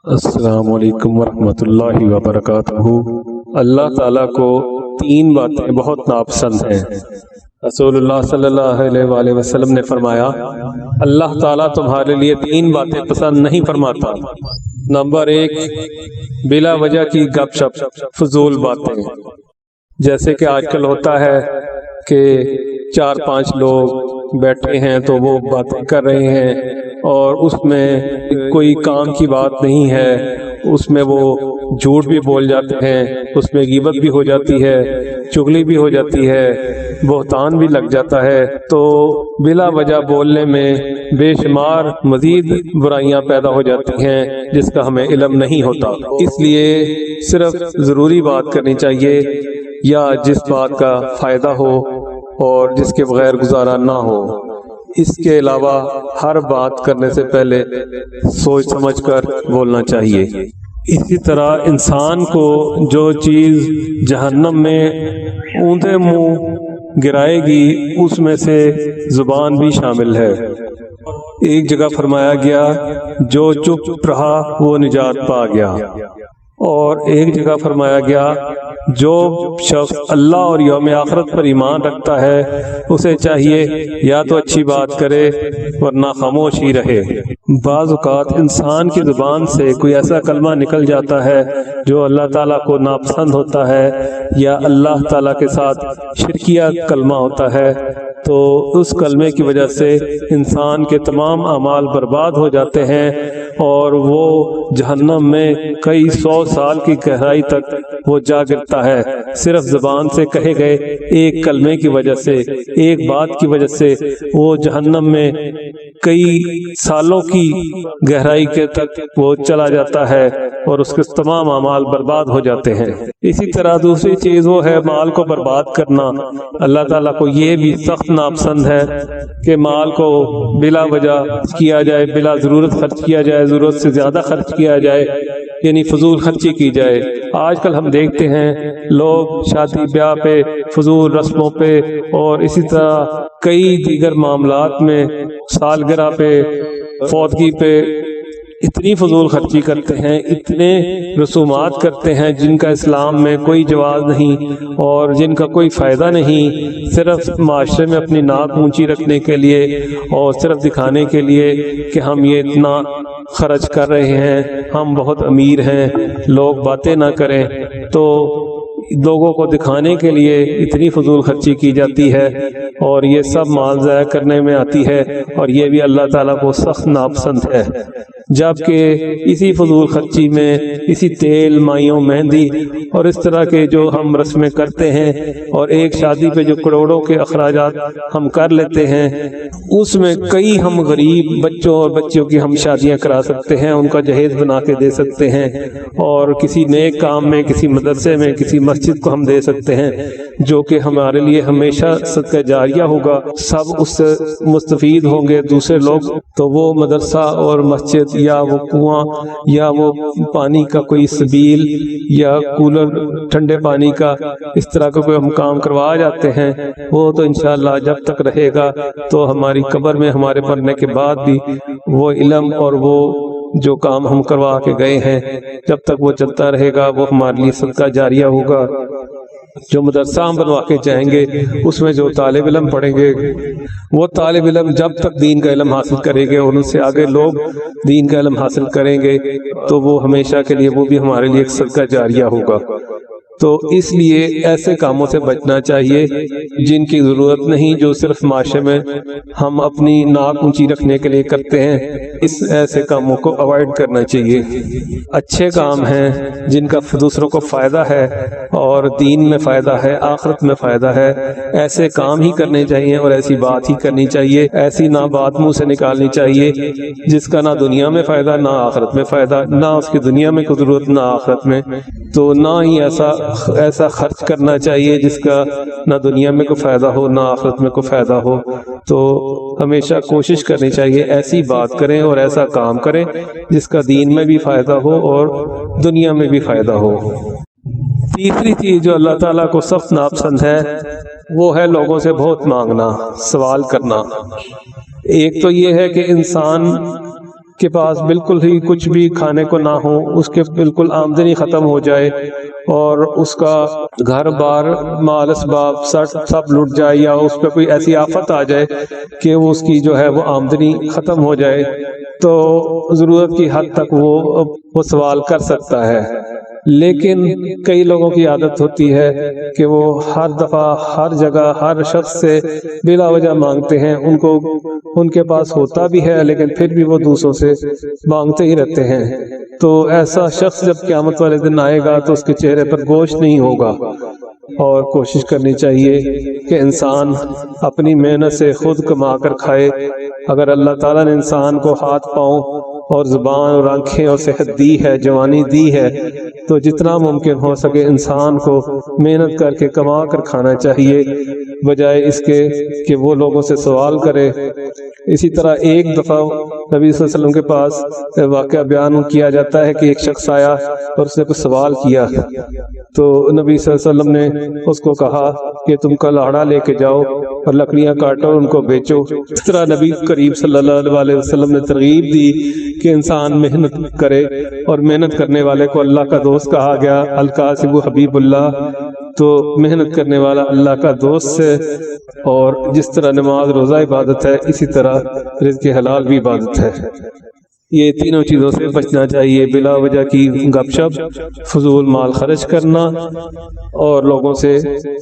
السلام علیکم ورحمۃ اللہ وبرکاتہ۔ اللہ تعالیٰ کو تین باتیں بہت ناپسند ہیں۔ رسول اللہ صلی اللہ علیہ وآلہ وسلم نے فرمایا، اللہ تعالیٰ تمہارے لیے تین باتیں پسند نہیں فرماتا۔ نمبر ایک، بلا وجہ کی گپ شپ، فضول باتیں، جیسے کہ آج کل ہوتا ہے کہ 4-5 لوگ بیٹھے ہیں تو وہ باتیں کر رہے ہیں اور اس میں کوئی کام کی بات نہیں ہے، اس میں وہ جھوٹ بھی بول جاتے ہیں، اس میں غیبت بھی ہو جاتی ہے، چغلی بھی ہو جاتی ہے، بہتان بھی لگ جاتا ہے۔ تو بلا وجہ بولنے میں بے شمار مزید برائیاں پیدا ہو جاتی ہیں جس کا ہمیں علم نہیں ہوتا۔ اس لیے صرف ضروری بات کرنی چاہیے یا جس بات کا فائدہ ہو اور جس کے بغیر گزارا نہ ہو۔ اس کے علاوہ ہر بات کرنے سے پہلے سوچ سمجھ کر بولنا چاہیے۔ اسی طرح انسان کو جو چیز جہنم میں اونھے منہ گرائے گی اس میں سے زبان بھی شامل ہے۔ ایک جگہ فرمایا گیا، جو چپ رہا وہ نجات پا گیا، اور ایک جگہ فرمایا گیا، جو شخص اللہ اور یوم آخرت پر ایمان رکھتا ہے اسے چاہیے یا تو اچھی بات کرے ورنہ خاموش ہی رہے۔ بعض اوقات انسان کی زبان سے کوئی ایسا کلمہ نکل جاتا ہے جو اللہ تعالیٰ کو ناپسند ہوتا ہے یا اللہ تعالیٰ کے ساتھ شرکیہ کلمہ ہوتا ہے، تو اس کلمے کی وجہ سے انسان کے تمام اعمال برباد ہو جاتے ہیں اور وہ جہنم میں کئی 100 سال کی گہرائی تک وہ جا گرتا ہے، صرف زبان سے کہے گئے ایک کلمے کی وجہ سے، ایک بات کی وجہ سے وہ جہنم میں کئی سالوں کی گہرائی کے تک وہ چلا جاتا ہے اور اس کے تمام اعمال برباد ہو جاتے ہیں۔ اسی طرح دوسری چیز وہ ہے مال کو برباد کرنا۔ اللہ تعالیٰ کو یہ بھی سخت ناپسند ہے کہ مال کو بلا وجہ کیا جائے، بلا ضرورت خرچ کیا جائے، ضرورت سے زیادہ خرچ کیا جائے، یعنی فضول خرچی کی جائے۔ آج کل ہم دیکھتے ہیں لوگ شادی بیاہ پہ، فضول رسموں پہ اور اسی طرح کئی دیگر معاملات میں، سالگرہ پہ، فوتگی پہ اتنی فضول خرچی کرتے ہیں، اتنے رسومات کرتے ہیں جن کا اسلام میں کوئی جواز نہیں اور جن کا کوئی فائدہ نہیں، صرف معاشرے میں اپنی ناک اونچی رکھنے کے لیے اور صرف دکھانے کے لیے کہ ہم یہ اتنا خرچ کر رہے ہیں، ہم بہت امیر ہیں، لوگ باتیں نہ کریں۔ تو لوگوں کو دکھانے کے لیے اتنی فضول خرچی کی جاتی ہے اور یہ سب مال ضائع کرنے میں آتی ہے، اور یہ بھی اللہ تعالیٰ کو سخت ناپسند ہے۔ جبکہ اسی فضول خرچی میں، اسی تیل، مائیوں، مہندی اور اس طرح کے جو ہم رسمیں کرتے ہیں اور ایک شادی پہ جو کروڑوں کے اخراجات ہم کر لیتے ہیں، اس میں کئی ہم غریب بچوں اور بچیوں کی ہم شادیاں کرا سکتے ہیں، ان کا جہیز بنا کے دے سکتے ہیں، اور کسی نیک کام میں، کسی مدرسے میں، کسی مسجد کو ہم دے سکتے ہیں جو کہ ہمارے لیے ہمیشہ صدقہ جاریہ ہوگا، سب اس سے مستفید ہوں گے دوسرے لوگ۔ تو وہ مدرسہ اور مسجد یا وہ کنواں یا وہ پانی کا کوئی سبیل یا کولر ٹھنڈے پانی کا، اس طرح کا کوئی ہم کام کروا جاتے ہیں، وہ تو انشاءاللہ جب تک رہے گا تو ہماری قبر میں ہمارے مرنے کے بعد بھی وہ علم اور وہ جو کام ہم کروا کے گئے ہیں جب تک وہ چلتا رہے گا، وہ ہمارے لیے صدقہ جاریہ ہوگا۔ جو مدرسہ ہم بنوا کے جائیں گے اس میں جو طالب علم پڑھیں گے، وہ طالب علم جب تک دین کا علم حاصل کریں گے اور ان سے آگے لوگ دین کا علم حاصل کریں گے تو وہ ہمیشہ کے لیے وہ بھی ہمارے لیے ایک صدقہ جاریہ ہوگا۔ تو اس لیے ایسے کاموں سے بچنا چاہیے جن کی ضرورت نہیں، جو صرف معاشرے میں ہم اپنی ناک اونچی رکھنے کے لیے کرتے ہیں، اس ایسے کاموں کو اوائڈ کرنا چاہیے۔ اچھے کام ہیں جن کا دوسروں کو فائدہ ہے اور دین میں فائدہ ہے، آخرت میں فائدہ ہے، ایسے کام ہی کرنے چاہیے اور ایسی بات ہی کرنی چاہیے۔ ایسی نہ بات منہ سے نکالنی چاہیے جس کا نہ دنیا میں فائدہ نہ آخرت میں فائدہ، نہ اس کی دنیا میں کوئی ضرورت نہ آخرت میں، تو نہ ہی ایسا خرچ کرنا چاہیے جس کا نہ دنیا میں کوئی فائدہ ہو نہ آخرت میں کوئی فائدہ ہو۔ تو ہمیشہ کوشش کرنی چاہیے ایسی بات کریں اور ایسا کام کریں جس کا دین میں بھی فائدہ ہو اور دنیا میں بھی فائدہ ہو۔ تیسری چیز جو اللہ تعالیٰ کو سخت ناپسند ہے وہ ہے لوگوں سے بہت مانگنا، سوال کرنا۔ ایک تو یہ ہے کہ انسان کے پاس بالکل ہی کچھ بھی کھانے کو نہ ہو، اس کے بالکل آمدنی ختم ہو جائے اور اس کا گھر بار مال اسباب سب لٹ جائے، یا اس پہ کوئی ایسی آفت آ جائے کہ وہ اس کی جو ہے وہ آمدنی ختم ہو جائے، تو ضرورت کی حد تک وہ سوال کر سکتا ہے۔ لیکن کئی لوگوں کی عادت ہوتی ہے کہ وہ ہر دفعہ ہر جگہ ہر شخص سے بلا وجہ مانگتے ہیں، ان کے پاس ہوتا بھی ہے لیکن پھر بھی وہ دوسروں سے مانگتے ہی رہتے ہیں۔ تو ایسا شخص جب قیامت والے دن آئے گا تو اس کے چہرے پر گوشت نہیں ہوگا، اور کوشش کرنی چاہیے کہ انسان اپنی محنت سے خود کما کر کھائے۔ اگر اللہ تعالیٰ نے انسان کو ہاتھ پاؤں اور زبان اور آنکھیں اور صحت دی ہے، جوانی دی ہے، تو جتنا ممکن ہو سکے انسان کو محنت کر کے کما کر کھانا چاہیے، بجائے اس کے کہ وہ لوگوں سے سوال کرے۔ اسی طرح ایک دفعہ نبی صلی اللہ علیہ وسلم کے پاس واقعہ بیان کیا جاتا ہے کہ ایک شخص آیا اور اس نے کچھ سوال کیا، تو نبی صلی اللہ علیہ وسلم نے اس کو کہا کہ تم کل آڑا لے کے جاؤ اور لکڑیاں کاٹو اور ان کو بیچو۔ اس طرح نبی کریم صلی اللہ علیہ وسلم نے ترغیب دی کہ انسان محنت کرے، اور محنت کرنے والے کو اللہ کا دوست کہا گیا، الکاسب حبیب اللہ، تو محنت کرنے والا اللہ کا دوست ہے۔ اور جس طرح نماز روزہ عبادت ہے، اسی طرح رزق حلال بھی عبادت ہے۔ یہ تینوں چیزوں سے بچنا چاہیے، بلا وجہ کی گپ شپ، فضول مال خرچ کرنا، اور لوگوں سے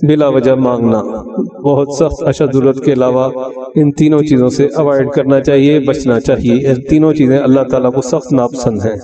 بلا وجہ مانگنا۔ بہت سخت اشد ضرورت کے علاوہ ان تینوں چیزوں سے اوائڈ کرنا چاہیے، بچنا چاہیے۔ یہ تینوں چیزیں اللہ تعالیٰ کو سخت ناپسند ہیں۔